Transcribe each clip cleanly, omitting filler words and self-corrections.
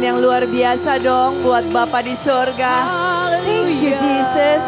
yang luar biasa dong buat Bapa di surga. Thank you Jesus.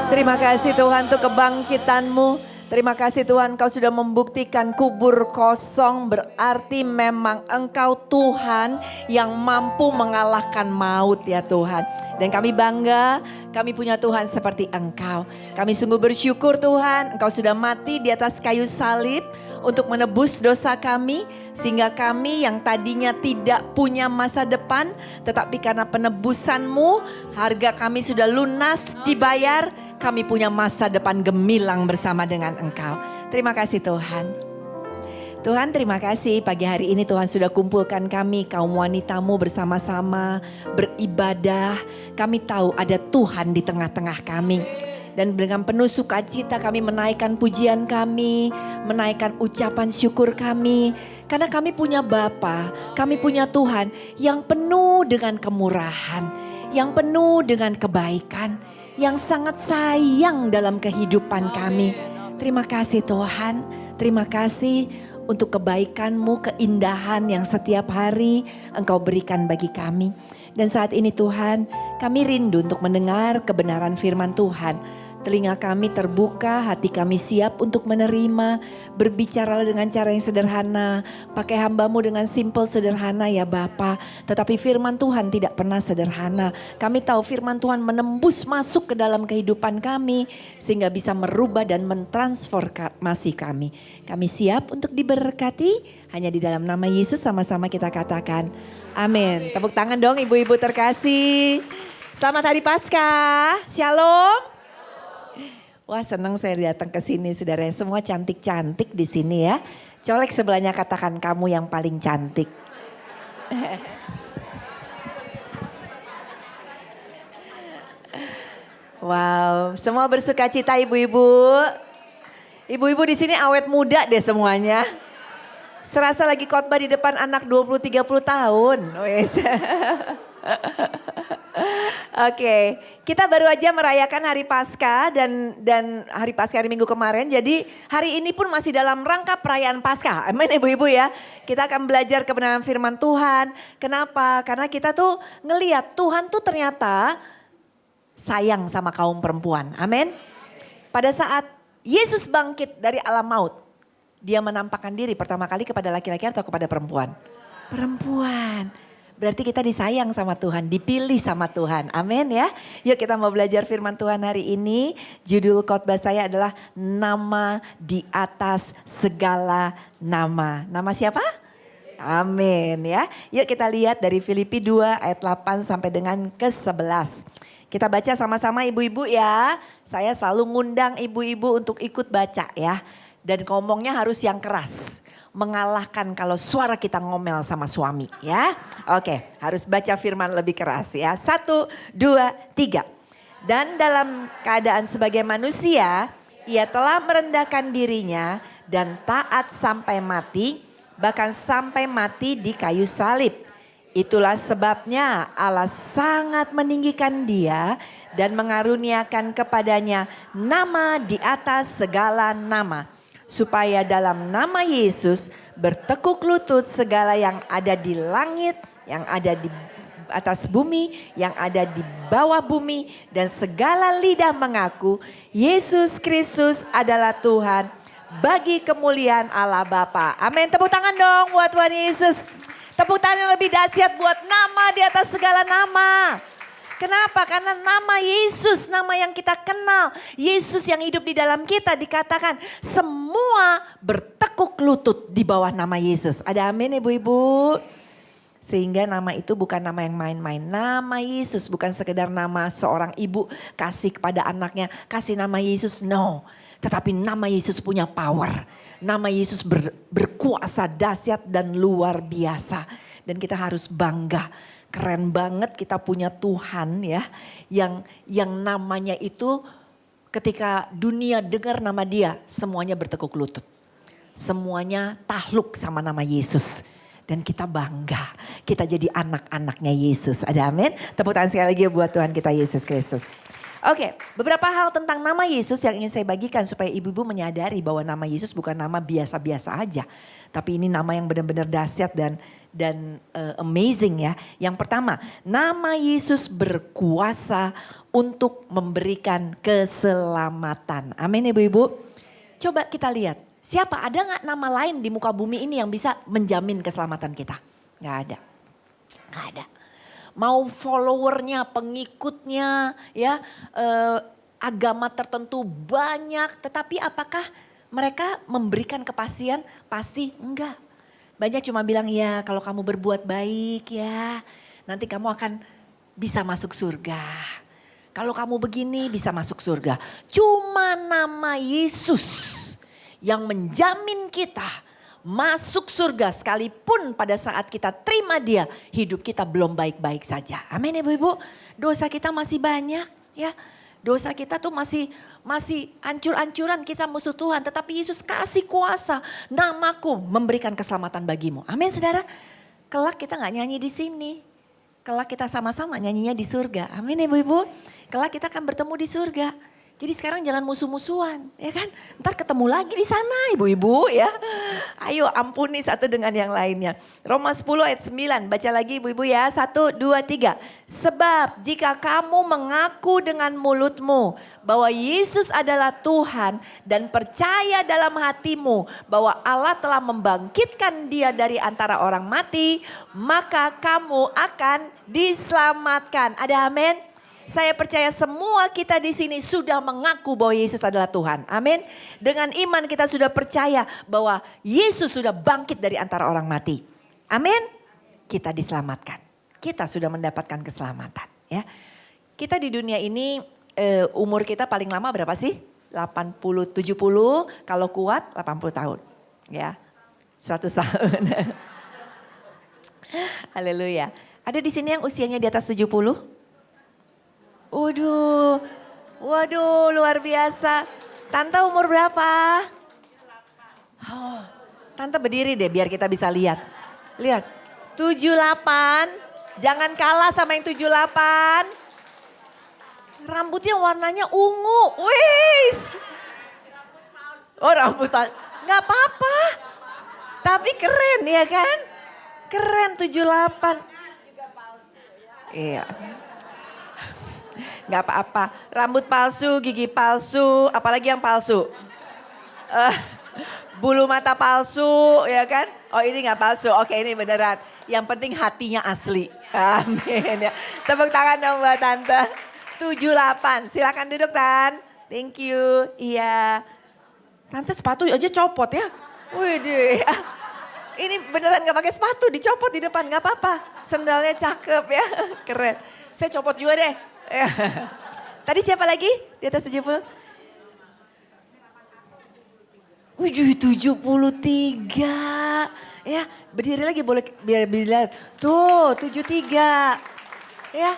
Terima kasih Tuhan untuk kebangkitan-Mu. Terima kasih Tuhan, Kau sudah membuktikan kubur kosong berarti memang Engkau Tuhan yang mampu mengalahkan maut ya Tuhan. Dan kami bangga, kami punya Tuhan seperti Engkau. Kami sungguh bersyukur Tuhan, Engkau sudah mati di atas kayu salib untuk menebus dosa kami. Sehingga kami yang tadinya tidak punya masa depan, tetapi karena penebusan-Mu, harga kami sudah lunas dibayar. Kami punya masa depan gemilang bersama dengan Engkau. Terima kasih Tuhan. Tuhan terima kasih pagi hari ini Tuhan sudah kumpulkan kami kaum wanita-Mu bersama-sama beribadah. Kami tahu ada Tuhan di tengah-tengah kami. Dan dengan penuh sukacita kami menaikkan pujian kami, menaikkan ucapan syukur kami. Karena kami punya Bapa, kami punya Tuhan yang penuh dengan kemurahan, yang penuh dengan kebaikan, yang sangat sayang dalam kehidupan kami. Terima kasih Tuhan, terima kasih untuk kebaikan-Mu, keindahan yang setiap hari Engkau berikan bagi kami. Dan saat ini Tuhan, kami rindu untuk mendengar kebenaran firman Tuhan. Telinga kami terbuka, hati kami siap untuk menerima. Berbicara dengan cara yang sederhana. Pakai hamba-Mu dengan simple sederhana ya Bapa. Tetapi firman Tuhan tidak pernah sederhana. Kami tahu firman Tuhan menembus masuk ke dalam kehidupan kami. Sehingga bisa merubah dan mentransformasi kami. Kami siap untuk diberkati. Hanya di dalam nama Yesus sama-sama kita katakan amin. Tepuk tangan dong ibu-ibu terkasih. Selamat Hari Paskah. Shalom. Wah senang saya datang ke sini saudara. Semua cantik-cantik di sini ya. Colek sebelahnya katakan kamu yang paling cantik. Wow, semua bersuka cita ibu-ibu. Ibu-ibu di sini awet muda deh semuanya. Serasa lagi khotbah di depan anak 20-30 tahun. Oke, kita baru aja merayakan Hari Paskah dan Hari Paskah hari Minggu kemarin. Jadi hari ini pun masih dalam rangka perayaan Paskah. Amin ibu-ibu ya. Kita akan belajar kebenaran firman Tuhan. Kenapa? Karena kita tuh ngelihat Tuhan tuh ternyata sayang sama kaum perempuan. Amin. Pada saat Yesus bangkit dari alam maut, Dia menampakkan diri pertama kali kepada laki-laki atau kepada perempuan? Perempuan. Berarti kita disayang sama Tuhan, dipilih sama Tuhan. Amin ya. Yuk kita mau belajar firman Tuhan hari ini. Judul khotbah saya adalah nama di atas segala nama. Nama siapa? Amin ya. Yuk kita lihat dari Filipi 2 ayat 8 sampai dengan ke-11. Kita baca sama-sama ibu-ibu ya. Saya selalu ngundang ibu-ibu untuk ikut baca ya. Dan ngomongnya harus yang keras. Mengalahkan kalau suara kita ngomel sama suami ya. Oke, harus baca firman lebih keras ya. 1, 2, 3. Dan dalam keadaan sebagai manusia, Ia telah merendahkan dirinya dan taat sampai mati, bahkan sampai mati di kayu salib. Itulah sebabnya Allah sangat meninggikan Dia dan mengaruniakan kepadanya nama di atas segala nama. Supaya dalam nama Yesus bertekuk lutut segala yang ada di langit, yang ada di atas bumi, yang ada di bawah bumi. Dan segala lidah mengaku Yesus Kristus adalah Tuhan bagi kemuliaan Allah Bapa. Amin. Tepuk tangan dong buat Tuhan Yesus. Tepuk tangan yang lebih dahsyat buat nama di atas segala nama. Kenapa? Karena nama Yesus, nama yang kita kenal. Yesus yang hidup di dalam kita dikatakan semua bertekuk lutut di bawah nama Yesus. Ada amin ibu-ibu? Sehingga nama itu bukan nama yang main-main. Nama Yesus bukan sekedar nama seorang ibu kasih kepada anaknya. Kasih nama Yesus, no. Tetapi nama Yesus punya power. Nama Yesus berkuasa dahsyat dan luar biasa. Dan kita harus bangga. Keren banget kita punya Tuhan ya. Yang namanya itu ketika dunia dengar nama Dia, semuanya bertekuk lutut. Semuanya takluk sama nama Yesus. Dan kita bangga, kita jadi anak-anaknya Yesus. Ada amin? Tepuk tangan sekali lagi buat Tuhan kita Yesus Kristus. Oke, beberapa hal tentang nama Yesus yang ingin saya bagikan supaya ibu-ibu menyadari bahwa nama Yesus bukan nama biasa-biasa aja. Tapi ini nama yang benar-benar dahsyat dan dan amazing ya. Yang pertama, nama Yesus berkuasa untuk memberikan keselamatan. Amin ibu-ibu. Coba kita lihat, siapa, ada gak nama lain di muka bumi ini yang bisa menjamin keselamatan kita? Gak ada, gak ada. Mau followernya, pengikutnya, ya agama tertentu banyak, tetapi apakah mereka memberikan kepastian? Pasti enggak. Banyak cuma bilang ya kalau kamu berbuat baik ya nanti kamu akan bisa masuk surga. Kalau kamu begini bisa masuk surga. Cuma nama Yesus yang menjamin kita masuk surga sekalipun pada saat kita terima dia hidup kita belum baik-baik saja. Amin ibu-ibu. Dosa kita masih banyak ya. Dosa kita tuh masih hancur-hancuran, kita musuh Tuhan. Tetapi Yesus kasih kuasa, namaku memberikan keselamatan bagimu. Amin saudara. Kelak kita gak nyanyi di sini. Kelak kita sama-sama nyanyinya di surga. Amin ibu-ibu. Kelak kita akan bertemu di surga. Jadi sekarang jangan musuh-musuhan, ya kan? Ntar ketemu lagi di sana ibu-ibu ya. Ayo ampuni satu dengan yang lainnya. Roma 10 ayat 9, baca lagi ibu-ibu ya. 1, 2, 3. Sebab jika kamu mengaku dengan mulutmu bahwa Yesus adalah Tuhan dan percaya dalam hatimu bahwa Allah telah membangkitkan dia dari antara orang mati, maka kamu akan diselamatkan. Ada amin? Saya percaya semua kita di sini sudah mengaku bahwa Yesus adalah Tuhan. Amin. Dengan iman kita sudah percaya bahwa Yesus sudah bangkit dari antara orang mati. Amin. Kita diselamatkan. Kita sudah mendapatkan keselamatan. Ya. Kita di dunia ini umur kita paling lama berapa sih? 80, 70, kalau kuat 80 tahun. Ya, 100 tahun. Haleluya. Ada di sini yang usianya di atas 70? Waduh, luar biasa. Tante umur berapa? Oh, Tante berdiri deh biar kita bisa lihat. Lihat, 78, jangan kalah sama yang 78. Rambutnya warnanya ungu, wis. Oh rambut, gak apa-apa. Tapi keren ya kan? Keren 78. Iya. Gak apa-apa, rambut palsu, gigi palsu, apalagi yang palsu. Bulu mata palsu, ya kan? Oh ini gak palsu, oke ini beneran. Yang penting hatinya asli. Amin ya. Tepuk tangan dong buat Tante. 78, silakan duduk Tan. Thank you, iya. Tante sepatu aja copot ya. Widih, ini beneran gak pakai sepatu, dicopot di depan gak apa-apa. Sendalnya cakep ya, keren. Saya copot juga deh. Tadi siapa lagi di atas 70? Wih 73. Ya berdiri lagi boleh biar dilihat. Tuh 73. Ya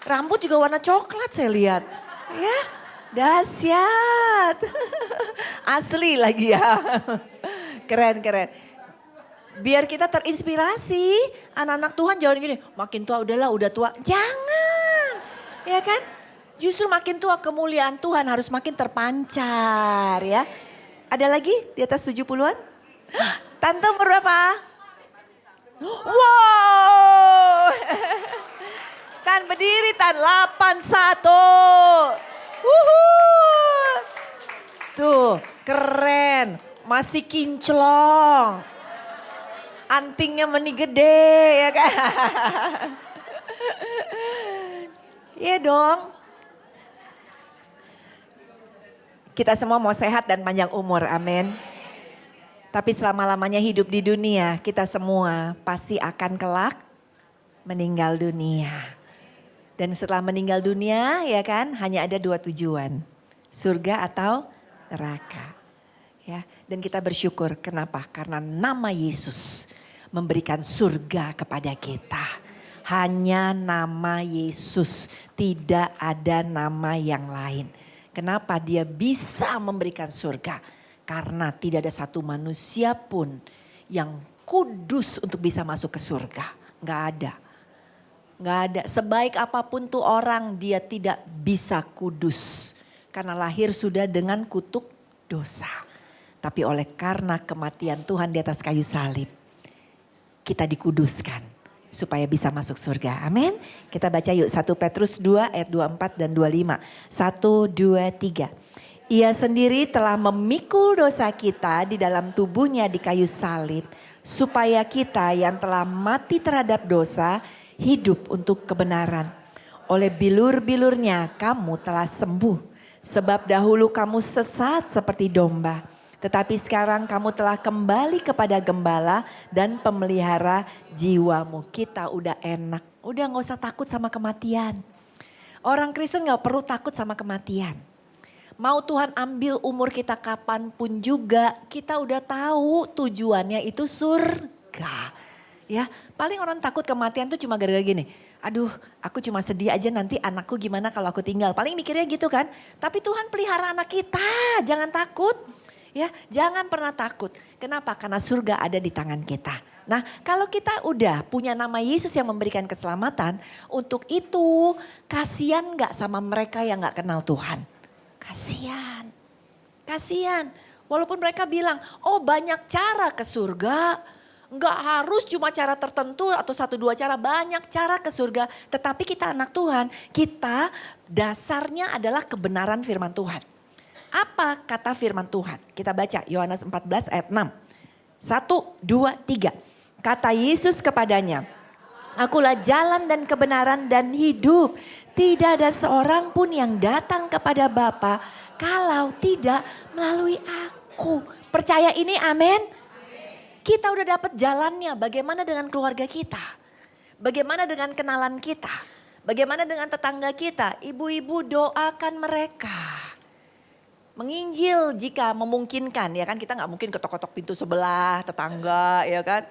rambut juga warna coklat saya lihat. Ya dahsyat. Asli lagi ya. Keren. Biar kita terinspirasi. Anak-anak Tuhan jangan gini. Makin tua udah tua. Jangan. Ya kan? Justru makin tua kemuliaan Tuhan harus makin terpancar ya. Ada lagi di atas 70-an? Tante umur berapa? Wow. Tan berdiri Tan 81. Tuh keren. Masih kinclong. Antingnya meni gede ya kan. Iya dong. Kita semua mau sehat dan panjang umur, amin. Tapi selama-lamanya hidup di dunia, kita semua pasti akan kelak meninggal dunia. Dan setelah meninggal dunia ya kan hanya ada 2 tujuan. Surga atau neraka. Ya, dan kita bersyukur kenapa? Karena nama Yesus memberikan surga kepada kita. Hanya nama Yesus, tidak ada nama yang lain. Kenapa dia bisa memberikan surga? Karena tidak ada satu manusia pun yang kudus untuk bisa masuk ke surga. Gak ada. Sebaik apapun tuh orang dia tidak bisa kudus. Karena lahir sudah dengan kutuk dosa. Tapi oleh karena kematian Tuhan di atas kayu salib. kita dikuduskan supaya bisa masuk surga. Amin. Kita baca yuk 1 Petrus 2 ayat 24 dan 25. 1, 2, 3. Ia sendiri telah memikul dosa kita di dalam tubuhnya di kayu salib. Supaya kita yang telah mati terhadap dosa hidup untuk kebenaran. Oleh bilur-bilurnya kamu telah sembuh. Sebab dahulu kamu sesat seperti domba. Tetapi sekarang kamu telah kembali kepada gembala dan pemelihara jiwamu. Kita udah enak, udah gak usah takut sama kematian. Orang Kristen gak perlu takut sama kematian. Mau Tuhan ambil umur kita kapanpun juga, kita udah tahu tujuannya itu surga. Ya, paling orang takut kematian tuh cuma gara-gara gini. Aduh, aku cuma sedih aja nanti anakku gimana kalau aku tinggal. Paling mikirnya gitu kan. Tapi Tuhan pelihara anak kita, jangan takut. Ya, jangan pernah takut. Kenapa? Karena surga ada di tangan kita. Nah, kalau kita udah punya nama Yesus yang memberikan keselamatan, untuk itu kasihan gak sama mereka yang gak kenal Tuhan? Kasihan. Kasihan. Walaupun mereka bilang, oh banyak cara ke surga. Enggak harus cuma cara tertentu atau 1-2 cara, banyak cara ke surga. Tetapi kita anak Tuhan, kita dasarnya adalah kebenaran firman Tuhan. Apa kata firman Tuhan? Kita baca Yohanes 14 ayat 6. 1, 2, 3. Kata Yesus kepadanya, Akulah jalan dan kebenaran dan hidup. Tidak ada seorang pun yang datang kepada Bapa kalau tidak melalui aku. Percaya ini amin? Kita udah dapat jalannya. Bagaimana dengan keluarga kita? Bagaimana dengan kenalan kita? Bagaimana dengan tetangga kita? Ibu-ibu doakan mereka. Menginjil jika memungkinkan, ya kan kita nggak mungkin ketok-ketok pintu sebelah tetangga, ya kan.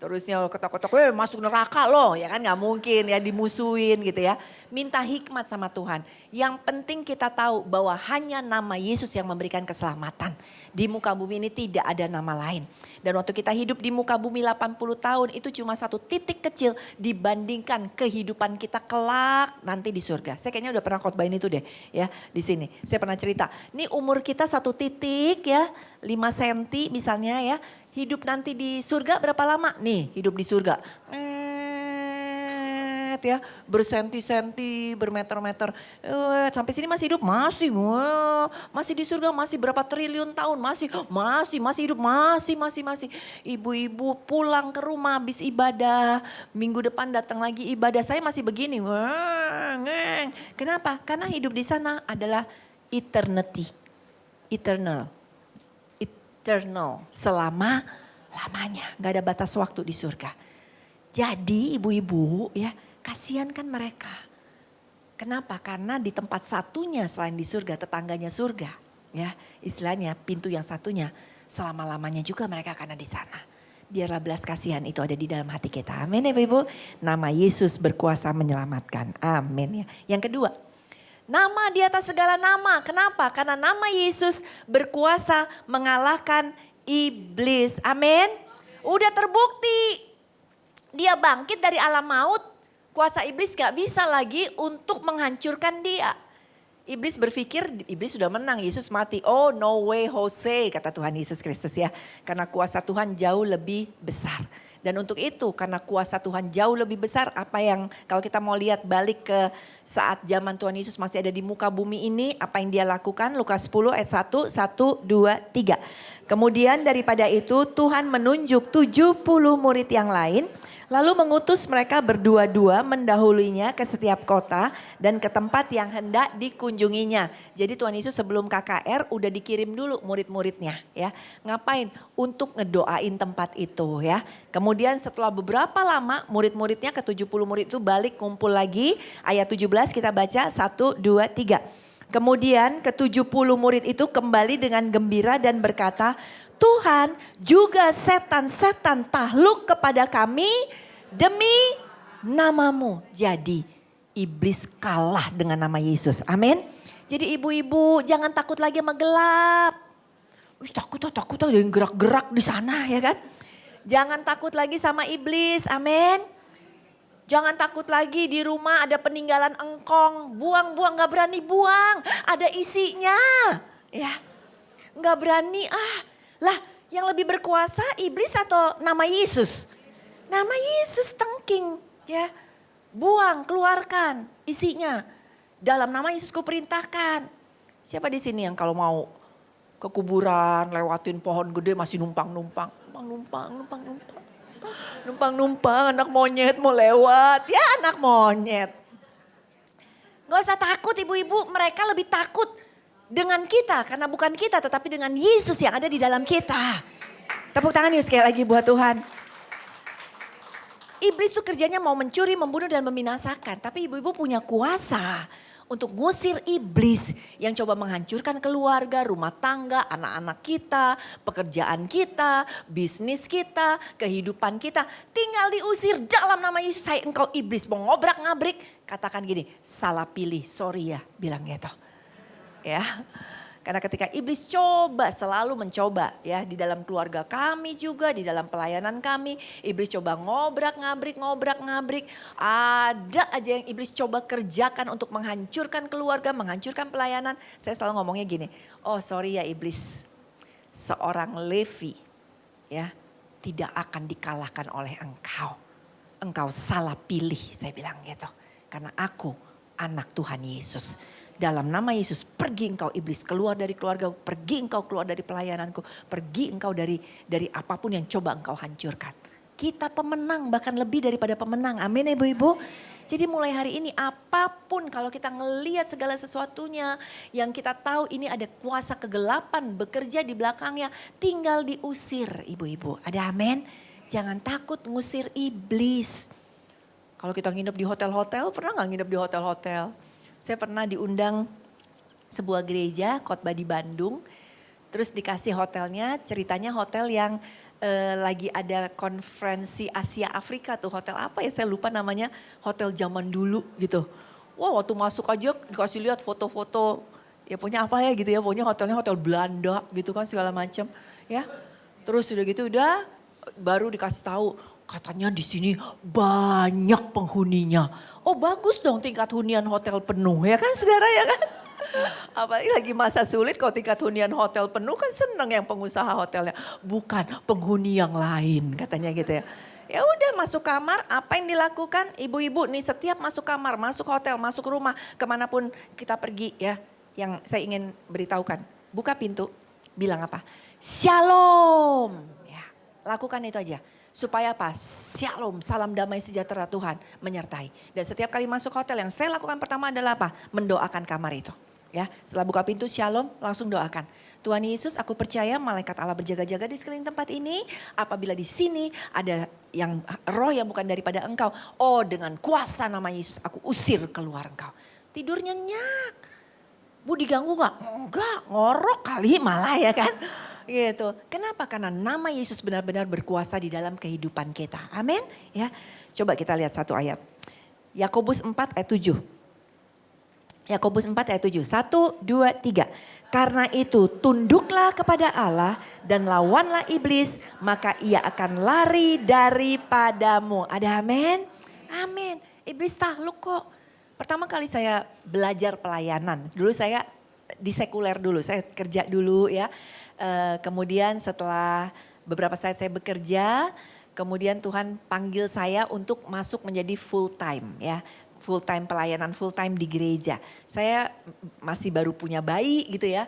Terusnya ketok-ketok, masuk neraka loh, ya kan nggak mungkin ya dimusuhin gitu ya. Minta hikmat sama Tuhan. Yang penting kita tahu bahwa hanya nama Yesus yang memberikan keselamatan. Di muka bumi ini tidak ada nama lain. Dan waktu kita hidup di muka bumi 80 tahun itu cuma satu titik kecil dibandingkan kehidupan kita kelak nanti di surga. Saya kayaknya udah pernah khotbahin itu deh ya di sini. Saya pernah cerita, ini umur kita satu titik ya 5 senti misalnya ya. Hidup nanti di surga berapa lama? Nih hidup di surga. Ya, bersenti-senti, bermeter-meter. Sampai sini masih hidup? Masih. Masih di surga masih berapa triliun tahun? Masih hidup, masih. Ibu-ibu pulang ke rumah habis ibadah. Minggu depan datang lagi ibadah. Saya masih begini. Kenapa? Karena hidup di sana adalah eternity. Eternal, selama-lamanya. Gak ada batas waktu di surga. Jadi ibu-ibu ya kasihan kan mereka. Kenapa? Karena di tempat satunya selain di surga, tetangganya surga. Ya istilahnya pintu yang satunya selama-lamanya juga mereka akan ada di sana. Biarlah belas kasihan itu ada di dalam hati kita. Amin ya ibu-ibu. Nama Yesus berkuasa menyelamatkan. Amin ya. Yang kedua. Nama di atas segala nama. Kenapa? Karena nama Yesus berkuasa mengalahkan iblis. Amin. Udah terbukti. Dia bangkit dari alam maut. Kuasa iblis gak bisa lagi untuk menghancurkan dia. Iblis berpikir iblis sudah menang, Yesus mati. Oh no way Jose kata Tuhan Yesus Kristus ya. Karena kuasa Tuhan jauh lebih besar. Dan untuk itu karena kuasa Tuhan jauh lebih besar, apa yang kalau kita mau lihat balik ke saat zaman Tuhan Yesus masih ada di muka bumi ini, apa yang dia lakukan? Lukas 10 ayat 1, 1, 2, 3. Kemudian daripada itu Tuhan menunjuk 70 murid yang lain, lalu mengutus mereka berdua-dua mendahulunya ke setiap kota dan ke tempat yang hendak dikunjunginya. Jadi Tuhan Yesus sebelum KKR udah dikirim dulu murid-muridnya ya. Ngapain? Untuk ngedoain tempat itu ya. Kemudian setelah beberapa lama murid-muridnya ke 70 murid itu balik kumpul lagi. Ayat 17 kita baca 1, 2, 3. Kemudian ke 70 murid itu kembali dengan gembira dan berkata, Tuhan juga setan-setan takluk kepada kami demi namamu. Jadi iblis kalah dengan nama Yesus. Amin. Jadi ibu-ibu jangan takut lagi sama gelap. Takut ada yang gerak-gerak di sana ya kan. Jangan takut lagi sama iblis. Amin. Jangan takut lagi di rumah ada peninggalan engkong. Buang-buang, gak berani buang. Ada isinya. Ya, gak berani. Lah yang lebih berkuasa iblis atau nama Yesus? Nama Yesus tengking ya. Buang, keluarkan isinya. Dalam nama Yesus kuperintahkan. Siapa di sini yang kalau mau ke kuburan, lewatin pohon gede masih numpang-numpang. Numpang-numpang, anak monyet mau lewat. Ya anak monyet. Gak usah takut ibu-ibu, mereka lebih takut dengan kita. Karena bukan kita tetapi dengan Yesus yang ada di dalam kita. Tepuk tangan yuk sekali lagi buat Tuhan. Iblis tuh kerjanya mau mencuri, membunuh dan membinasakan. Tapi ibu-ibu punya kuasa untuk ngusir iblis yang coba menghancurkan keluarga, rumah tangga, anak-anak kita, pekerjaan kita, bisnis kita, kehidupan kita. Tinggal diusir dalam nama Yesus. Hai engkau iblis mau ngobrak-ngabrik. Katakan gini, salah pilih, sorry ya bilang gitu. Ya. Karena ketika iblis selalu mencoba ya di dalam keluarga kami juga, di dalam pelayanan kami. Iblis coba ngobrak-ngabrik. Ada aja yang iblis coba kerjakan untuk menghancurkan keluarga, menghancurkan pelayanan. Saya selalu ngomongnya gini, oh sorry ya iblis. Seorang Levi ya tidak akan dikalahkan oleh engkau. Engkau salah pilih, saya bilang gitu. Karena aku anak Tuhan Yesus. Dalam nama Yesus, pergi engkau iblis, keluar dari keluarga, pergi engkau keluar dari pelayananku, pergi engkau dari apapun yang coba engkau hancurkan. Kita pemenang, bahkan lebih daripada pemenang. Amin ibu-ibu. Jadi mulai hari ini apapun kalau kita ngelihat segala sesuatunya yang kita tahu ini ada kuasa kegelapan bekerja di belakangnya, tinggal diusir ibu-ibu. Ada amin? Jangan takut ngusir iblis. Kalau kita nginep di hotel-hotel, pernah gak nginep di hotel-hotel? Saya pernah diundang sebuah gereja khotbah di Bandung. Terus dikasih hotelnya, ceritanya hotel yang lagi ada konferensi Asia Afrika tuh. Hotel apa ya saya lupa namanya, hotel zaman dulu gitu. Wah waktu masuk aja dikasih lihat foto-foto. Ya punya apa ya gitu ya, pokoknya hotelnya hotel Belanda gitu kan segala macam ya. Terus udah gitu baru dikasih tahu. Katanya di sini banyak penghuninya. Oh bagus dong tingkat hunian hotel penuh ya kan saudara ya kan. Apalagi lagi masa sulit kalau tingkat hunian hotel penuh kan seneng yang pengusaha hotelnya. Bukan penghuni yang lain katanya gitu ya. Ya udah masuk kamar apa yang dilakukan ibu-ibu nih setiap masuk kamar, masuk hotel, masuk rumah kemanapun kita pergi ya. Yang saya ingin beritahukan buka pintu bilang apa? Shalom ya lakukan itu aja. Supaya apa? Shalom, salam damai sejahtera Tuhan menyertai. Dan setiap kali masuk hotel yang saya lakukan pertama adalah apa? Mendoakan kamar itu. Ya, setelah buka pintu shalom langsung doakan. Tuhan Yesus aku percaya malaikat Allah berjaga-jaga di sekeliling tempat ini. Apabila di sini ada yang roh yang bukan daripada engkau. Oh dengan kuasa nama Yesus aku usir keluar engkau. Tidur nyenyak. Bu diganggu gak? Enggak, ngorok kali malah ya kan. Gitu. Kenapa? Karena nama Yesus benar-benar berkuasa di dalam kehidupan kita. Amin. Ya. Coba kita lihat satu ayat. Yakobus 4 ayat 7. Yakobus 4 ayat 7. 1, 2, 3. Karena itu tunduklah kepada Allah dan lawanlah iblis. Maka ia akan lari daripadamu. Ada amin? Amin. Iblis takluk kok. Pertama kali saya belajar pelayanan. Dulu saya di sekuler dulu. Saya kerja dulu ya. Kemudian setelah beberapa saat saya bekerja, kemudian Tuhan panggil saya untuk masuk menjadi full time ya. Full time pelayanan, full time di gereja. Saya masih baru punya bayi gitu ya.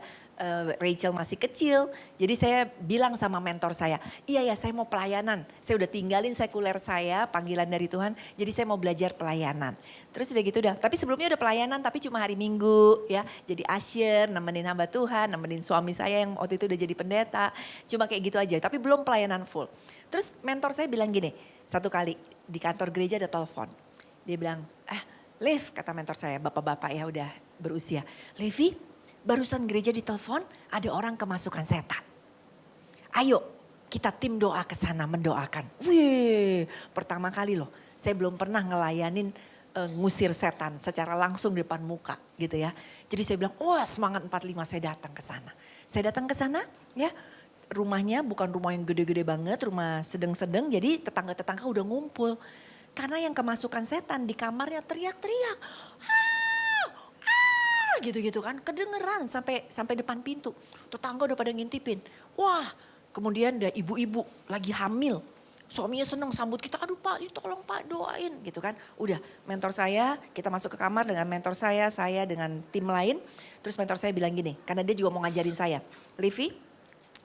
Rachel masih kecil. Jadi saya bilang sama mentor saya, iya ya saya mau pelayanan. Saya udah tinggalin sekuler saya, panggilan dari Tuhan. Jadi saya mau belajar pelayanan. Terus udah gitu udah, tapi sebelumnya udah pelayanan tapi cuma hari Minggu ya. Jadi usher, nemenin hamba Tuhan, nemenin suami saya yang waktu itu udah jadi pendeta. Cuma kayak gitu aja, tapi belum pelayanan full. Terus mentor saya bilang gini, satu kali di kantor gereja ada telepon. Dia bilang, Lev kata mentor saya, bapak-bapak ya udah berusia. Levi, barusan gereja ditelepon ada orang kemasukan setan. Ayo kita tim doa ke sana mendoakan. Wih pertama kali loh saya belum pernah ngelayanin ngusir setan secara langsung di depan muka gitu ya. Jadi saya bilang wah semangat 45 saya datang ke sana. Saya datang ke sana ya rumahnya bukan rumah yang gede-gede banget rumah sedang-sedang jadi tetangga-tetangga udah ngumpul. Karena yang kemasukan setan di kamarnya teriak-teriak. Gitu-gitu kan kedengeran sampai depan pintu. Tetangga udah pada ngintipin. Wah kemudian ada ibu-ibu lagi hamil. Suaminya seneng sambut kita, aduh Pak, tolong Pak doain gitu kan. Udah mentor saya, kita masuk ke kamar dengan mentor saya dengan tim lain. Terus mentor saya bilang gini, karena dia juga mau ngajarin saya. Livi,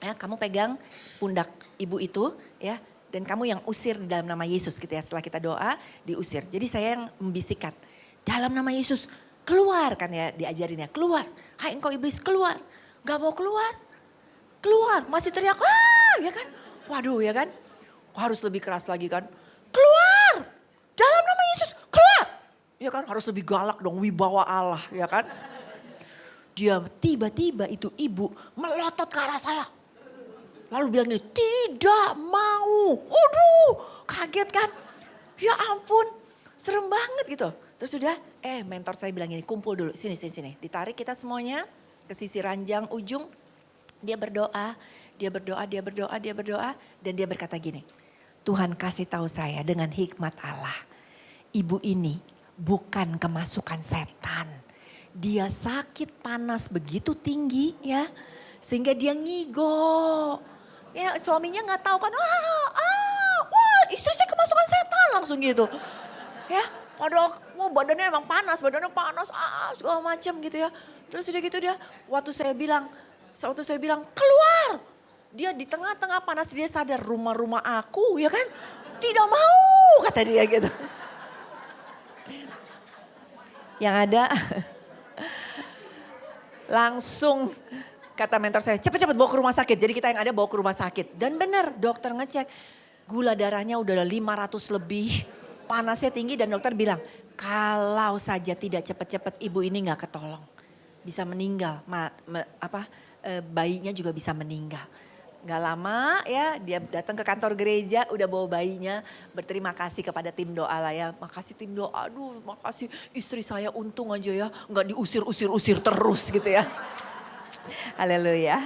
ya kamu pegang pundak ibu itu ya. Dan kamu yang usir di dalam nama Yesus gitu ya. Setelah kita doa, diusir. Jadi saya yang membisikkan, dalam nama Yesus keluar kan ya diajarinnya. Keluar, hai engkau iblis keluar. Gak mau keluar, keluar. Masih teriak, ya kan. Waduh ya kan. Harus lebih keras lagi kan. Keluar, dalam nama Yesus keluar. Ya kan harus lebih galak dong, wibawa Allah ya kan. Dia tiba-tiba itu ibu melotot ke arah saya. Lalu bilang nih, tidak mau. Aduh, kaget kan. Ya ampun, serem banget gitu. Terus sudah, mentor saya bilang gini, kumpul dulu, sini. Ditarik kita semuanya ke sisi ranjang ujung. Dia berdoa, dan dia berkata gini, Tuhan kasih tahu saya dengan hikmat Allah. Ibu ini bukan kemasukan setan. Dia sakit panas begitu tinggi ya, sehingga dia ngigo. Ya suaminya nggak tahu kan, wah istri saya kemasukan setan langsung gitu. Ya padahal badannya emang panas, segala macam gitu ya. Terus udah gitu dia, waktu saya bilang keluar. Dia di tengah-tengah panas dia sadar rumah aku ya kan. Tidak mau kata dia gitu. Yang ada langsung kata mentor saya, cepet-cepet bawa ke rumah sakit. Jadi kita yang ada bawa ke rumah sakit. Dan benar dokter ngecek, gula darahnya udah 500 lebih, panasnya tinggi dan dokter bilang, kalau saja tidak cepet-cepet ibu ini gak ketolong. Bisa meninggal, bayinya juga bisa meninggal. Gak lama ya dia datang ke kantor gereja udah bawa bayinya, berterima kasih kepada tim doa lah ya. Makasih tim doa, aduh makasih istri saya untung aja ya gak diusir terus gitu ya. Haleluya.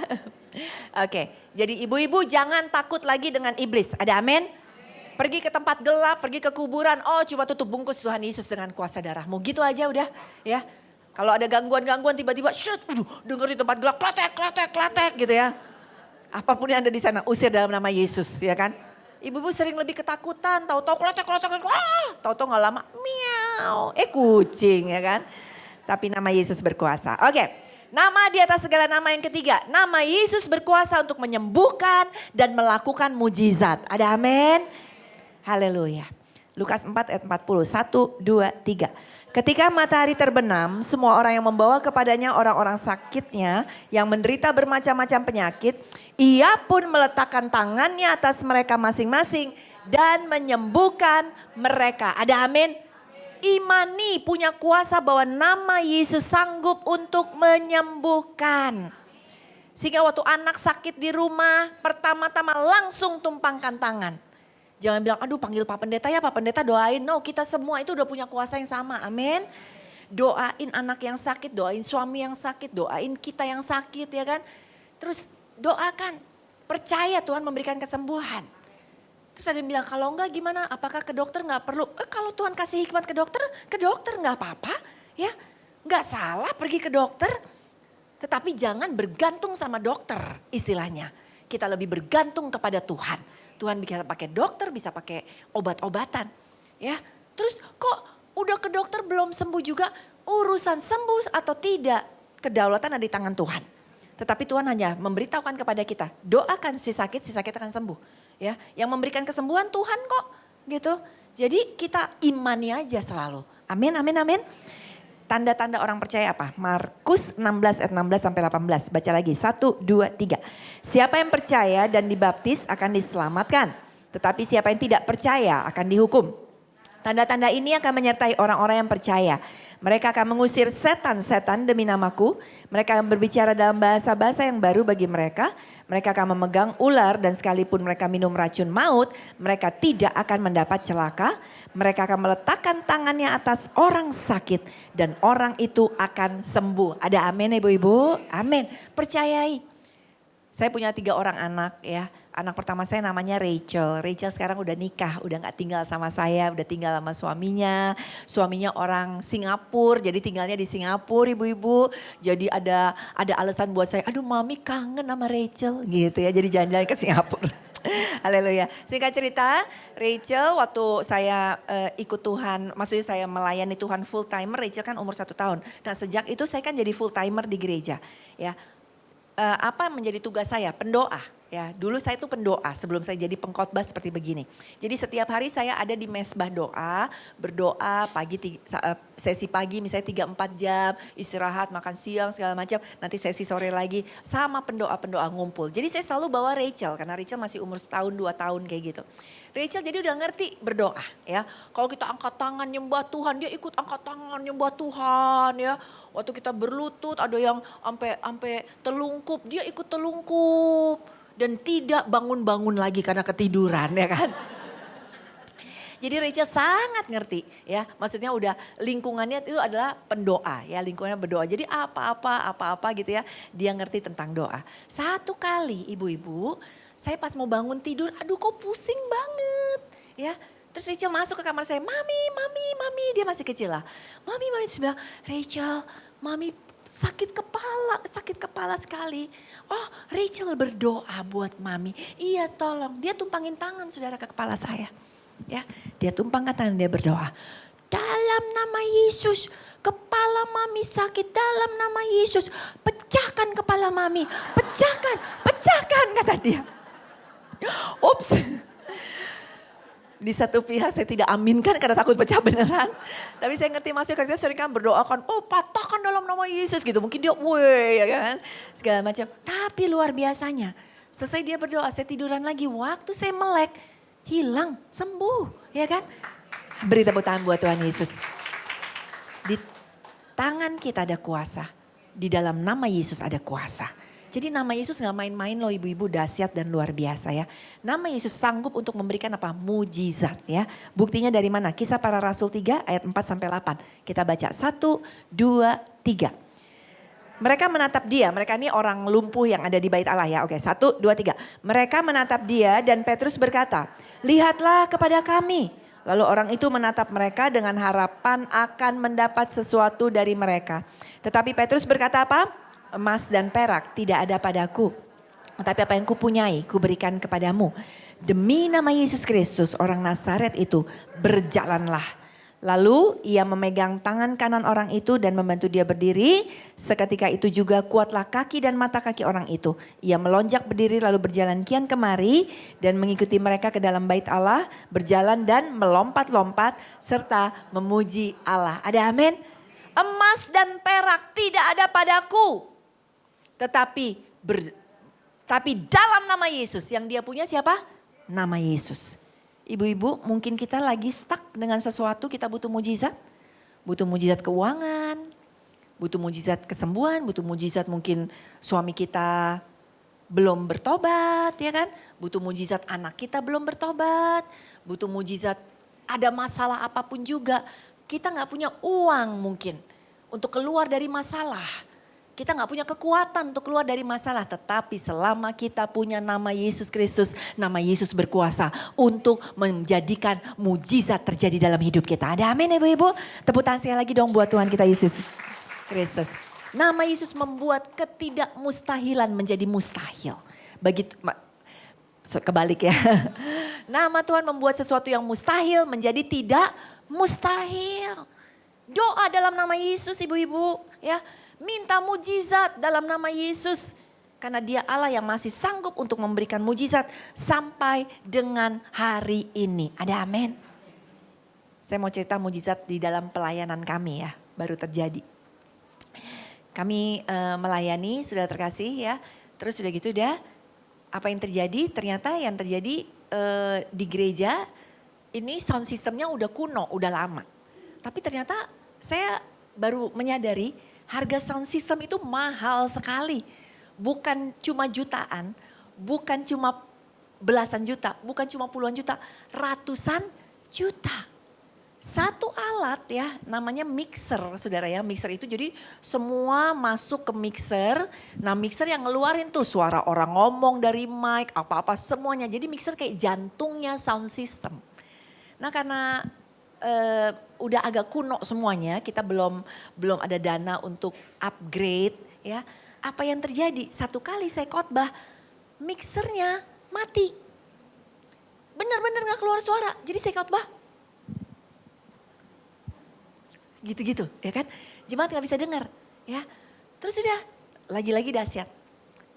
Oke, jadi ibu-ibu jangan takut lagi dengan iblis. Ada amin? Pergi ke tempat gelap, pergi ke kuburan. Oh cuma tutup bungkus Tuhan Yesus dengan kuasa darahmu. Gitu aja udah ya. Kalau ada gangguan-gangguan tiba-tiba denger di tempat gelap klatek gitu ya. Apapun yang ada di sana usir dalam nama Yesus ya kan. Ibu-ibu sering lebih ketakutan. Tahu-tahu klatek. Tahu-tahu gak lama miau. Kucing ya kan. Tapi nama Yesus berkuasa. Oke. Nama di atas segala nama yang ketiga. Nama Yesus berkuasa untuk menyembuhkan dan melakukan mujizat. Ada amin? Haleluya. Lukas 4 ayat 40. 1, 2, 3. Ketika matahari terbenam, semua orang yang membawa kepadanya orang-orang sakitnya yang menderita bermacam-macam penyakit, ia pun meletakkan tangannya atas mereka masing-masing dan menyembuhkan mereka. Ada amin? Imani punya kuasa bahwa nama Yesus sanggup untuk menyembuhkan. Sehingga waktu anak sakit di rumah, pertama-tama langsung tumpangkan tangan. Jangan bilang, aduh panggil Pak Pendeta ya, Pak Pendeta doain. No, kita semua itu udah punya kuasa yang sama, amin. Doain anak yang sakit, doain suami yang sakit, doain kita yang sakit ya kan. Terus doakan, percaya Tuhan memberikan kesembuhan. Terus ada yang bilang, kalau enggak gimana, apakah ke dokter enggak perlu? Kalau Tuhan kasih hikmat ke dokter enggak apa-apa. Ya, enggak salah pergi ke dokter. Tetapi jangan bergantung sama dokter istilahnya. Kita lebih bergantung kepada Tuhan. Tuhan bisa pakai dokter, bisa pakai obat-obatan. Ya, terus kok udah ke dokter belum sembuh juga? Urusan sembuh atau tidak, kedaulatan ada di tangan Tuhan. Tetapi Tuhan hanya memberitahukan kepada kita, doakan si sakit akan sembuh. Ya, yang memberikan kesembuhan Tuhan kok gitu. Jadi kita imani aja selalu. Amin. Tanda-tanda orang percaya apa? Markus 16 ayat 16 sampai 18. Baca lagi 1, 2, 3. Siapa yang percaya dan dibaptis akan diselamatkan. Tetapi siapa yang tidak percaya akan dihukum. Tanda-tanda ini akan menyertai orang-orang yang percaya. Mereka akan mengusir setan-setan demi namaku. Mereka akan berbicara dalam bahasa-bahasa yang baru bagi mereka. Mereka akan memegang ular dan sekalipun mereka minum racun maut, mereka tidak akan mendapat celaka. Mereka akan meletakkan tangannya atas orang sakit dan orang itu akan sembuh. Ada amin ibu-ibu? Amin. Percayai. Saya punya 3 orang anak ya. Anak pertama saya namanya Rachel. Rachel sekarang udah nikah, udah gak tinggal sama saya, udah tinggal sama suaminya. Suaminya orang Singapura, jadi tinggalnya di Singapura ibu-ibu. Jadi ada alasan buat saya, aduh mami kangen sama Rachel gitu ya. Jadi jalan-jalan ke Singapura. Haleluya. Singkat cerita, Rachel waktu saya ikut Tuhan, maksudnya saya melayani Tuhan full timer, Rachel kan umur 1 tahun. Nah sejak itu saya kan jadi full timer di gereja. Ya, apa menjadi tugas saya? Pendoa. Ya, dulu saya itu pendoa sebelum saya jadi pengkhotbah seperti begini. Jadi setiap hari saya ada di mesbah doa, berdoa pagi, sesi pagi misalnya 3-4 jam, istirahat, makan siang segala macam. Nanti sesi sore lagi sama pendoa-pendoa ngumpul. Jadi saya selalu bawa Rachel karena Rachel masih umur 1-2 tahun kayak gitu. Rachel jadi udah ngerti berdoa ya. Kalau kita angkat tangan nyembah Tuhan, dia ikut angkat tangan nyembah Tuhan ya. Waktu kita berlutut ada yang sampai telungkup, dia ikut telungkup. Dan tidak bangun-bangun lagi karena ketiduran ya kan. Jadi Rachel sangat ngerti ya. Maksudnya udah lingkungannya itu adalah pendoa ya. Lingkungannya berdoa. Jadi apa-apa gitu ya. Dia ngerti tentang doa. Satu kali ibu-ibu saya pas mau bangun tidur, aduh kok pusing banget ya. Terus Rachel masuk ke kamar saya, mami, dia masih kecil lah. Mami, terus bilang, Rachel, mami sakit kepala sekali. Oh Rachel berdoa buat mami, iya tolong. Dia tumpangin tangan saudara ke kepala saya. Ya, dia tumpangkan tangan, dia berdoa. Dalam nama Yesus, kepala mami sakit dalam nama Yesus. Pecahkan kepala mami, pecahkan kata dia. Ups. Di satu pihak saya tidak aminkan karena takut pecah beneran. Tapi saya ngerti maksudnya karena sering kan berdoakan, oh patahkan dalam nama Yesus gitu. Mungkin dia weh ya kan, segala macam. Tapi luar biasanya, selesai dia berdoa saya tiduran lagi. Waktu saya melek, hilang, sembuh ya kan. Beri tepuk tangan buat Tuhan Yesus. Di tangan kita ada kuasa, di dalam nama Yesus ada kuasa. Jadi nama Yesus gak main-main loh ibu-ibu, dahsyat dan luar biasa ya. Nama Yesus sanggup untuk memberikan apa? Mujizat ya. Buktinya dari mana? Kisah Para Rasul 3 ayat 4-8. Kita baca 1, 2, 3. Mereka menatap dia, mereka ini orang lumpuh yang ada di bait Allah ya. Oke 1, 2, 3. Mereka menatap dia dan Petrus berkata, lihatlah kepada kami. Lalu orang itu menatap mereka dengan harapan akan mendapat sesuatu dari mereka. Tetapi Petrus berkata apa? Emas dan perak tidak ada padaku. Tapi apa yang kupunyai kuberikan kepadamu. Demi nama Yesus Kristus orang Nazaret itu berjalanlah. Lalu ia memegang tangan kanan orang itu dan membantu dia berdiri. Seketika itu juga kuatlah kaki dan mata kaki orang itu. Ia melonjak berdiri lalu berjalan kian kemari dan mengikuti mereka ke dalam bait Allah. Berjalan dan melompat-lompat serta memuji Allah. Ada amin? Emas dan perak tidak ada padaku. Tetapi dalam nama Yesus yang dia punya siapa? Nama Yesus. Ibu-ibu mungkin kita lagi stuck dengan sesuatu, kita butuh mujizat. Butuh mujizat keuangan, butuh mujizat kesembuhan, butuh mujizat mungkin suami kita belum bertobat ya kan. Butuh mujizat anak kita belum bertobat. Butuh mujizat ada masalah apapun juga. Kita gak punya uang mungkin untuk keluar dari masalah. Kita gak punya kekuatan untuk keluar dari masalah. Tetapi selama kita punya nama Yesus Kristus, nama Yesus berkuasa untuk menjadikan mujizat terjadi dalam hidup kita. Ada amin ibu-ibu? Tepuk tangan sekali lagi dong buat Tuhan kita Yesus Kristus. Nama Yesus membuat ketidakmustahilan menjadi mustahil. Begitu, kebalik ya. Nama Tuhan membuat sesuatu yang mustahil menjadi tidak mustahil. Doa dalam nama Yesus ibu-ibu ya. Minta mujizat dalam nama Yesus. Karena dia Allah yang masih sanggup untuk memberikan mujizat sampai dengan hari ini. Ada amin. Saya mau cerita mujizat di dalam pelayanan kami ya. Baru terjadi. Kami melayani sudah terkasih ya. Terus sudah gitu udah. Apa yang terjadi? Ternyata yang terjadi di gereja ini sound systemnya udah kuno, udah lama. Tapi ternyata saya baru menyadari harga sound system itu mahal sekali. Bukan cuma jutaan, bukan cuma belasan juta, bukan cuma puluhan juta, ratusan juta. Satu alat ya namanya mixer saudara ya. Mixer itu jadi semua masuk ke mixer. Nah mixer yang ngeluarin tuh suara orang ngomong dari mic, apa-apa semuanya. Jadi mixer kayak jantungnya sound system. Nah karena udah agak kuno semuanya, kita belum ada dana untuk upgrade ya. Apa yang terjadi? Satu kali saya khotbah, mixernya mati. Bener-bener gak keluar suara. Jadi saya khotbah. Gitu-gitu ya kan. Jemaat gak bisa dengar ya. Terus sudah lagi-lagi dahsyat.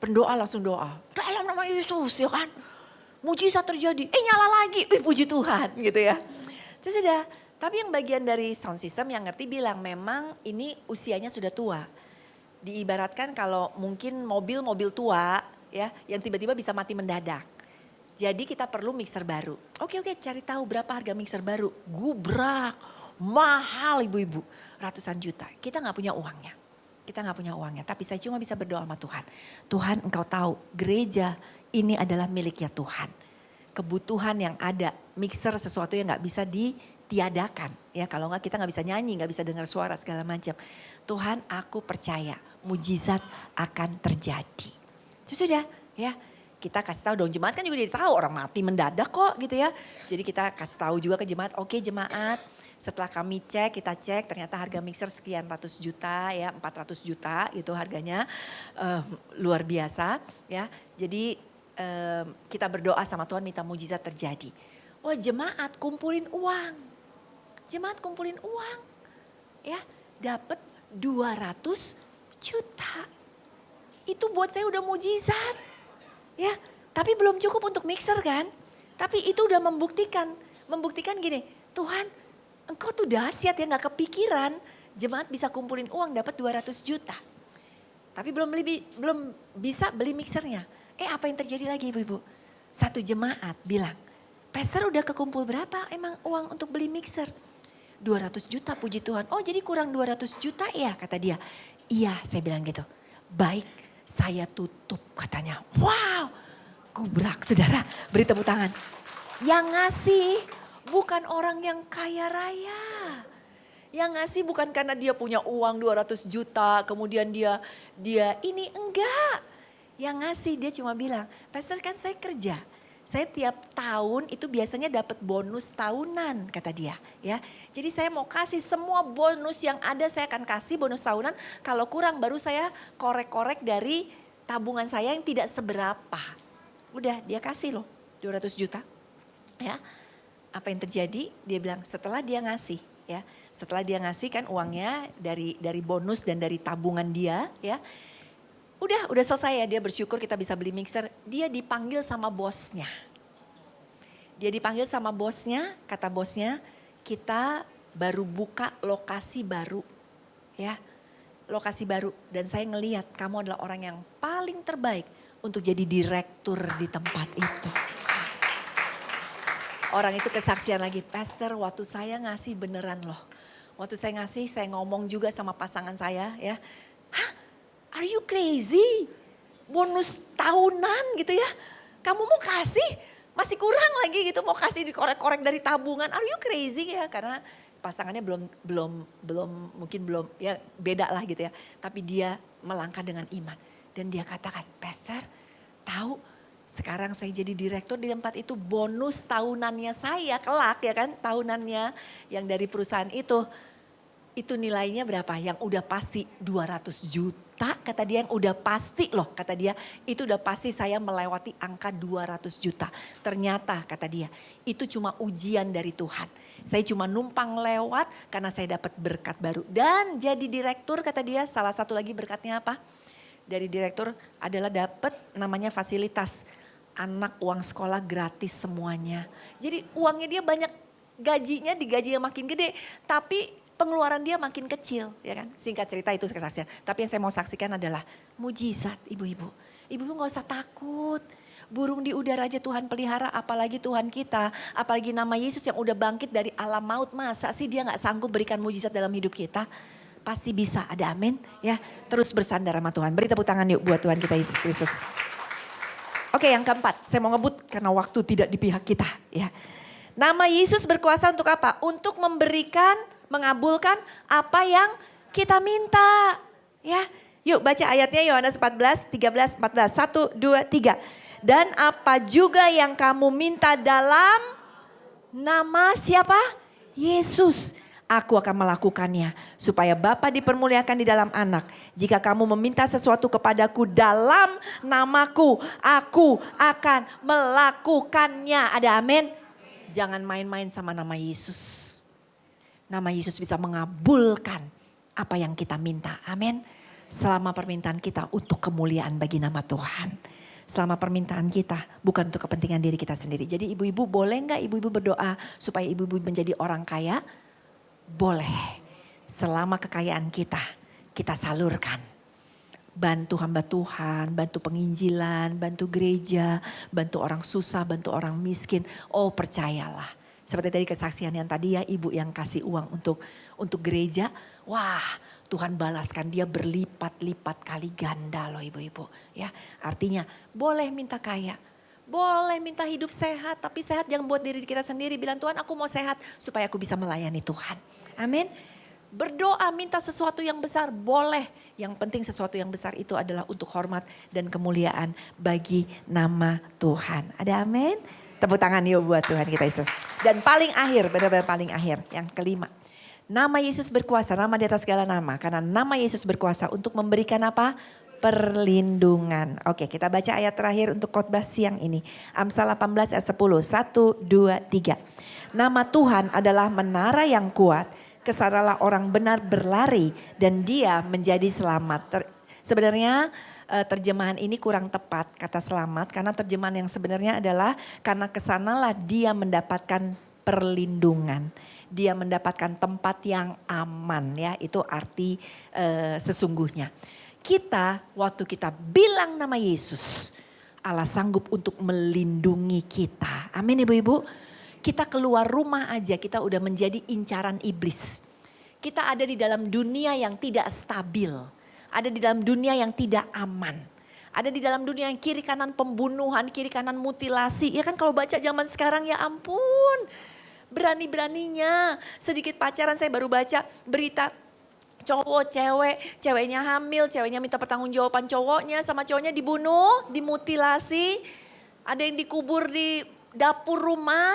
Pendoa langsung doa. Dalam nama Yesus ya kan. Mujizat terjadi. Nyala lagi. Puji Tuhan gitu ya. Terus sudah. Tapi yang bagian dari sound system yang ngerti bilang memang ini usianya sudah tua. Diibaratkan kalau mungkin mobil tua ya yang tiba-tiba bisa mati mendadak. Jadi kita perlu mixer baru. Oke, cari tahu berapa harga mixer baru. Gubrak, mahal ibu-ibu, ratusan juta. Kita gak punya uangnya. Tapi saya cuma bisa berdoa sama Tuhan. Tuhan engkau tahu gereja ini adalah miliknya Tuhan. Kebutuhan yang ada, mixer sesuatu yang gak bisa ditiadakan. Ya kalau enggak kita gak bisa nyanyi, gak bisa dengar suara segala macam. Tuhan aku percaya mujizat akan terjadi. Sudah ya. Kita kasih tahu dong, jemaat kan juga jadi tahu orang mati mendadak kok gitu ya. Jadi kita kasih tahu juga ke jemaat, oke jemaat setelah kami kita cek ternyata harga mixer sekian ratus juta ya, 400 juta itu harganya luar biasa ya. Jadi kita berdoa sama Tuhan minta mujizat terjadi. Wah jemaat kumpulin uang ya, dapat 200 juta. Itu buat saya udah mujizat. Ya, tapi belum cukup untuk mixer kan. Tapi itu udah membuktikan gini, Tuhan engkau tuh dahsyat ya gak kepikiran jemaat bisa kumpulin uang dapat 200 juta. Tapi belum bisa beli mixernya. Apa yang terjadi lagi ibu-ibu? Satu jemaat bilang, Pastor udah kekumpul berapa emang uang untuk beli mixer? 200 juta puji Tuhan. Oh jadi kurang 200 juta ya kata dia. Iya saya bilang gitu. Baik. Saya tutup katanya. Wow, gubrak saudara, beri tepuk tangan. Yang ngasih bukan orang yang kaya raya. Yang ngasih bukan karena dia punya uang 200 juta, kemudian dia ini enggak. Yang ngasih dia cuma bilang, Pastor kan saya kerja. Saya tiap tahun itu biasanya dapat bonus tahunan kata dia ya. Jadi saya mau kasih semua bonus yang ada saya akan kasih bonus tahunan. Kalau kurang baru saya korek-korek dari tabungan saya yang tidak seberapa. Udah dia kasih loh 200 juta ya. Apa yang terjadi? Dia bilang setelah dia ngasih ya. Setelah dia ngasih kan uangnya dari bonus dan dari tabungan dia ya. Udah selesai ya, dia bersyukur kita bisa beli mixer. Dia dipanggil sama bosnya. Kata bosnya kita baru buka lokasi baru. Ya, lokasi baru. Dan saya ngelihat kamu adalah orang yang paling terbaik untuk jadi direktur di tempat itu. Orang itu kesaksian lagi, Pastor waktu saya ngasih beneran loh. Waktu saya ngasih, saya ngomong juga sama pasangan saya ya. Hah? Are you crazy? Bonus tahunan gitu ya. Kamu mau kasih, masih kurang lagi gitu. Mau kasih dikorek-korek dari tabungan. Are you crazy ya? Karena pasangannya mungkin belum ya beda lah gitu ya. Tapi dia melangkah dengan iman. Dan dia katakan, Pastor tahu sekarang saya jadi direktur di tempat itu bonus tahunannya saya kelak ya kan. Tahunannya yang dari perusahaan itu nilainya berapa? Yang udah pasti 200 juta kata dia, yang udah pasti loh kata dia. Itu udah pasti saya melewati angka 200 juta. Ternyata kata dia itu cuma ujian dari Tuhan. Saya cuma numpang lewat karena saya dapat berkat baru. Dan jadi direktur kata dia, salah satu lagi berkatnya apa? Dari direktur adalah dapat namanya fasilitas. Anak uang sekolah gratis semuanya. Jadi uangnya dia banyak, gajinya digaji yang makin gede. Tapi pengeluaran dia makin kecil ya kan. Singkat cerita itu kesaksian. Tapi yang saya mau saksikan adalah mujizat ibu-ibu. Ibu-ibu gak usah takut. Burung di udara aja Tuhan pelihara, apalagi Tuhan kita. Apalagi nama Yesus yang udah bangkit dari alam maut. Masa sih dia gak sanggup berikan mujizat dalam hidup kita? Pasti bisa, ada amin ya. Terus bersandar sama Tuhan. Beri tepuk tangan yuk buat Tuhan kita Yesus Kristus. Oke yang keempat, saya mau ngebut karena waktu tidak di pihak kita ya. Nama Yesus berkuasa untuk apa? Untuk mengabulkan apa yang kita minta. Ya, yuk baca ayatnya Yohanes 14, 13, 14. 1, 2, 3. Dan apa juga yang kamu minta dalam nama siapa? Yesus. Aku akan melakukannya supaya Bapa dipermuliakan di dalam anak. Jika kamu meminta sesuatu kepadaku dalam namaku, aku akan melakukannya. Ada amin? Jangan main-main sama nama Yesus. Nama Yesus bisa mengabulkan apa yang kita minta. Amin. Selama permintaan kita untuk kemuliaan bagi nama Tuhan. Selama permintaan kita bukan untuk kepentingan diri kita sendiri. Jadi ibu-ibu boleh nggak ibu-ibu berdoa supaya ibu-ibu menjadi orang kaya? Boleh. Selama kekayaan kita salurkan. Bantu hamba Tuhan, bantu penginjilan, bantu gereja, bantu orang susah, bantu orang miskin. Oh percayalah. Seperti tadi kesaksian yang tadi ya, ibu yang kasih uang untuk gereja. Wah, Tuhan balaskan dia berlipat-lipat kali ganda loh ibu-ibu. Ya, artinya boleh minta kaya. Boleh minta hidup sehat, tapi sehat jangan buat diri kita sendiri. Bilang Tuhan aku mau sehat supaya aku bisa melayani Tuhan. Amin. Berdoa minta sesuatu yang besar boleh. Yang penting sesuatu yang besar itu adalah untuk hormat dan kemuliaan bagi nama Tuhan. Ada amin? Tepuk tangan yuk buat Tuhan kita Yesus. Dan paling akhir, benar-benar paling akhir, yang kelima. Nama Yesus berkuasa, nama di atas segala nama. Karena nama Yesus berkuasa untuk memberikan apa? Perlindungan. Oke, kita baca ayat terakhir untuk khotbah siang ini. Amsal 18 ayat 10. 1, 2, 3. Nama Tuhan adalah menara yang kuat. Kesanalah orang benar berlari dan dia menjadi selamat. Sebenarnya terjemahan ini kurang tepat kata selamat. Karena terjemahan yang sebenarnya adalah karena kesanalah dia mendapatkan perlindungan. Dia mendapatkan tempat yang aman ya. Itu arti sesungguhnya. Kita waktu kita bilang nama Yesus, Allah sanggup untuk melindungi kita. Amin ibu-ibu. Kita keluar rumah aja kita udah menjadi incaran iblis. Kita ada di dalam dunia yang tidak stabil. Ada di dalam dunia yang tidak aman. Ada di dalam dunia yang kiri kanan pembunuhan, kiri kanan mutilasi. Ya kan kalau baca zaman sekarang ya ampun. Berani-beraninya sedikit pacaran saya baru baca berita. Cowok, ceweknya hamil, ceweknya minta pertanggungjawaban cowoknya sama cowoknya dibunuh, dimutilasi. Ada yang dikubur di dapur rumah,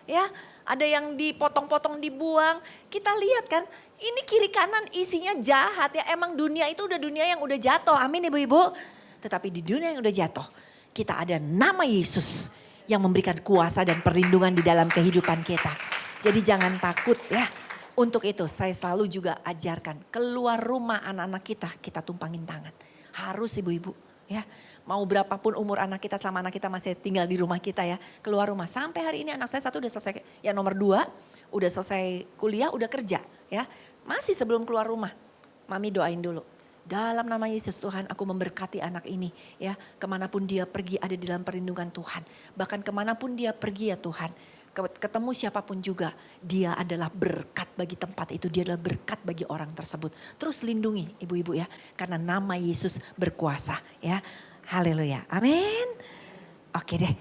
ya. Ada yang dipotong-potong dibuang. Kita lihat kan, ini kiri kanan isinya jahat ya. Emang dunia itu udah dunia yang udah jatuh, amin ibu-ibu. Tetapi di dunia yang udah jatuh, kita ada nama Yesus yang memberikan kuasa dan perlindungan di dalam kehidupan kita. Jadi jangan takut ya. Untuk itu saya selalu juga ajarkan keluar rumah anak-anak kita tumpangin tangan. Harus ibu-ibu ya. Mau berapapun umur anak kita selama anak kita masih tinggal di rumah kita ya. Keluar rumah sampai hari ini anak saya satu udah selesai, yang nomor 2 udah selesai kuliah udah kerja ya. Masih sebelum keluar rumah mami doain dulu. Dalam nama Yesus Tuhan aku memberkati anak ini ya. Kemanapun dia pergi ada di dalam perlindungan Tuhan. Bahkan kemanapun dia pergi ya Tuhan. Ketemu siapapun juga, dia adalah berkat bagi tempat itu, dia adalah berkat bagi orang tersebut. Terus lindungi ibu-ibu ya, karena nama Yesus berkuasa ya. Haleluya, amin. Oke deh,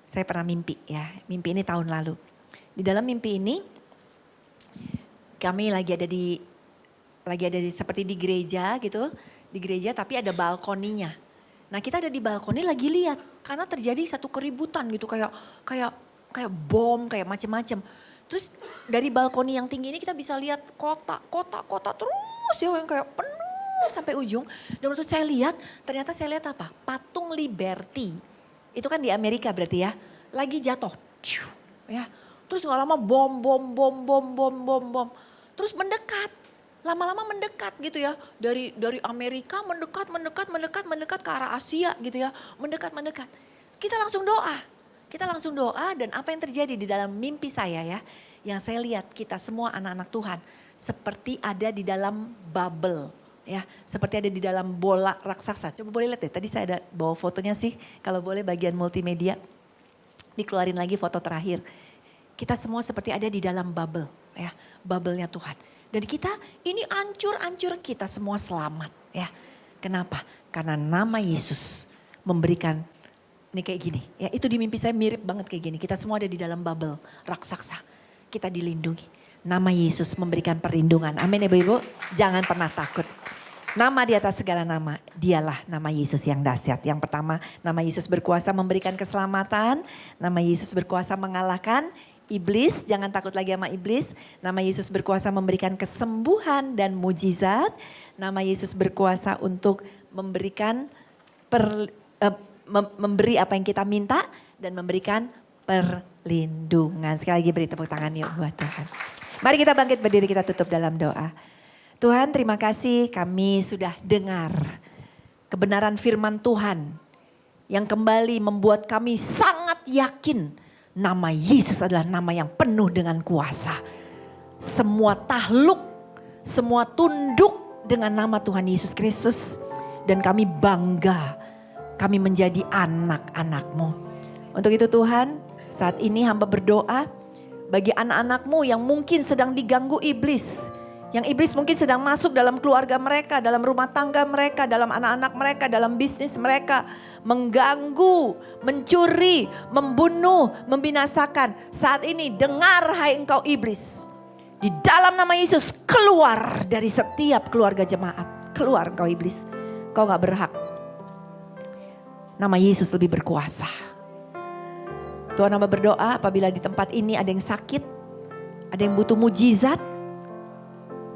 saya pernah mimpi ya, mimpi ini tahun lalu. Di dalam mimpi ini, kami lagi ada di seperti di gereja gitu, di gereja tapi ada balkoninya. Nah kita ada di balkoni lagi lihat karena terjadi satu keributan gitu kayak bom kayak macem-macem. Terus dari balkoni yang tinggi ini kita bisa lihat kota terus ya yang kayak penuh sampai ujung. Dan waktu saya lihat ternyata saya lihat apa? Patung Liberty. Itu kan di Amerika berarti ya. Lagi jatuh. Ya. Terus gak lama bom. Terus mendekat. Lama-lama mendekat gitu ya. Dari Amerika mendekat ke arah Asia gitu ya. Mendekat. Kita langsung doa dan apa yang terjadi di dalam mimpi saya ya. Yang saya lihat kita semua anak-anak Tuhan seperti ada di dalam bubble ya. Seperti ada di dalam bola raksasa. Coba boleh lihat deh, tadi saya ada bawa fotonya sih. Kalau boleh bagian multimedia. Dikeluarin lagi foto terakhir. Kita semua seperti ada di dalam bubble ya. Bubble-nya Tuhan. Dan kita ini ancur kita semua selamat ya. Kenapa? Karena nama Yesus memberikan, ini kayak gini. Ya itu di mimpi saya mirip banget kayak gini. Kita semua ada di dalam bubble raksasa. Kita dilindungi. Nama Yesus memberikan perlindungan. Amin ibu-ibu. Jangan pernah takut. Nama di atas segala nama. Dialah nama Yesus yang dahsyat. Yang pertama nama Yesus berkuasa memberikan keselamatan. Nama Yesus berkuasa mengalahkan iblis, jangan takut lagi sama iblis. Nama Yesus berkuasa memberikan kesembuhan dan mujizat. Nama Yesus berkuasa untuk memberikan memberi apa yang kita minta dan memberikan perlindungan. Sekali lagi beri tepuk tangan yuk buat Tuhan. Mari kita bangkit berdiri, kita tutup dalam doa. Tuhan, terima kasih kami sudah dengar kebenaran firman Tuhan yang kembali membuat kami sangat yakin nama Yesus adalah nama yang penuh dengan kuasa. Semua takluk, semua tunduk dengan nama Tuhan Yesus Kristus. Dan kami bangga, kami menjadi anak-anak-Mu. Untuk itu Tuhan, saat ini hamba berdoa bagi anak-anak-Mu yang mungkin sedang diganggu iblis. Yang iblis mungkin sedang masuk dalam keluarga mereka, dalam rumah tangga mereka, dalam anak-anak mereka, dalam bisnis mereka. Mengganggu, mencuri, membunuh, membinasakan. Saat ini dengar hai engkau iblis. Di dalam nama Yesus keluar dari setiap keluarga jemaat. Keluar engkau iblis. Kau gak berhak. Nama Yesus lebih berkuasa. Tuhan hamba berdoa apabila di tempat ini ada yang sakit, ada yang butuh mujizat.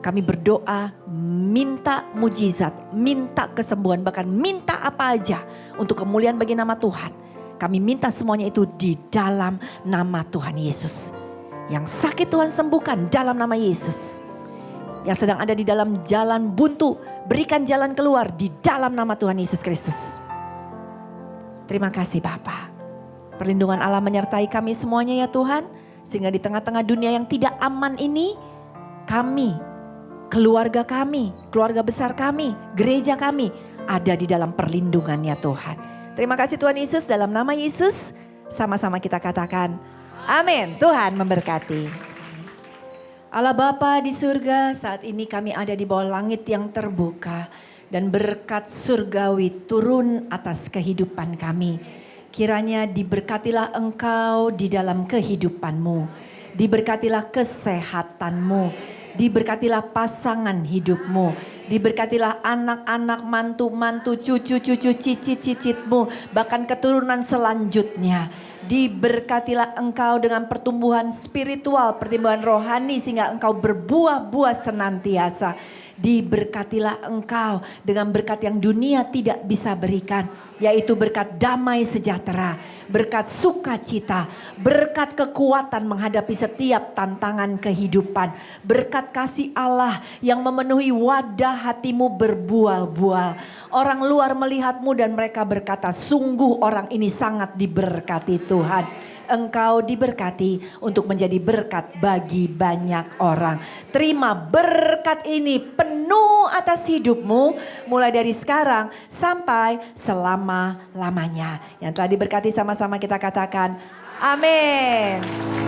Kami berdoa minta mujizat, minta kesembuhan, bahkan minta apa aja untuk kemuliaan bagi nama Tuhan. Kami minta semuanya itu di dalam nama Tuhan Yesus. Yang sakit Tuhan sembuhkan dalam nama Yesus. Yang sedang ada di dalam jalan buntu, berikan jalan keluar di dalam nama Tuhan Yesus Kristus. Terima kasih Bapa. Perlindungan Allah menyertai kami semuanya ya Tuhan. Sehingga di tengah-tengah dunia yang tidak aman ini, kami, keluarga kami, keluarga besar kami, gereja kami ada di dalam perlindungan-Nya Tuhan. Terima kasih Tuhan Yesus, dalam nama Yesus sama-sama kita katakan amin. Tuhan memberkati. Allah Bapa di surga, saat ini kami ada di bawah langit yang terbuka dan berkat surgawi turun atas kehidupan kami. Kiranya diberkatilah Engkau di dalam kehidupan-Mu, diberkatilah kesehatan-Mu, diberkatilah pasangan hidup-Mu, diberkatilah anak-anak, mantu-mantu, cucu-cucu, cicit-cicit-Mu, bahkan keturunan selanjutnya. Diberkatilah Engkau dengan pertumbuhan spiritual, pertumbuhan rohani sehingga Engkau berbuah-buah senantiasa. Diberkatilah Engkau dengan berkat yang dunia tidak bisa berikan, yaitu berkat damai sejahtera, berkat sukacita, berkat kekuatan menghadapi setiap tantangan kehidupan, berkat kasih Allah yang memenuhi wadah hatimu berbual-bual. Orang luar melihatmu dan mereka berkata, sungguh orang ini sangat diberkati Tuhan. Engkau diberkati untuk menjadi berkat bagi banyak orang. Terima berkat ini penuh atas hidupmu mulai dari sekarang sampai selama-lamanya. Yang telah diberkati sama-sama kita katakan amin.